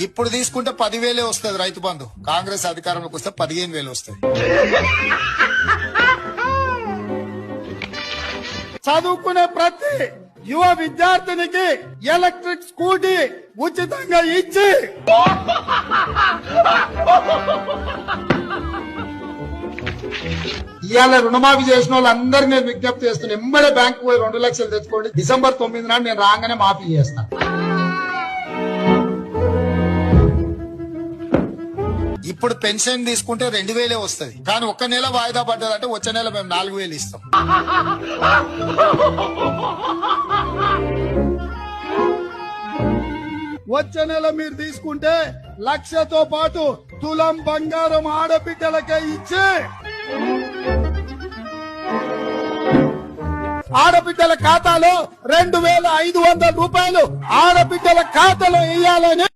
ఇప్పుడు తీసుకుంటే 10,000 వస్తుంది రైతు బంధు. కాంగ్రెస్ అధికారంలోకి వస్తే 15,000 వస్తాయి. చదువుకునే ప్రతి యువ విద్యార్థినికి ఎలక్ట్రిక్ స్కూటీ ఉచితంగా ఇచ్చి ఇవాళ రుణమాఫీ చేసిన వాళ్ళందరినీ నేను విజ్ఞప్తి చేస్తున్నా. ఎంబడే బ్యాంకు పోయి 2 లక్షలు తెచ్చుకోండి. December 9 నాడు నేను రాగానే మాఫీ చేస్తాను. ఇప్పుడు పెన్షన్ తీసుకుంటే 2,000 వస్తుంది. కానీ ఒక్క నెల వాయిదా పడ్డదంటే వచ్చే నెల మేము 4,000 ఇస్తాం. వచ్చే నెల మీరు తీసుకుంటే 1,00,000తో పాటు తులం బంగారం ఆడబిడ్డలకే ఇచ్చి ఆడబిడ్డల ఖాతాలో 2,500 రూపాయలు ఆడబిడ్డల ఖాతాలో వేయాలని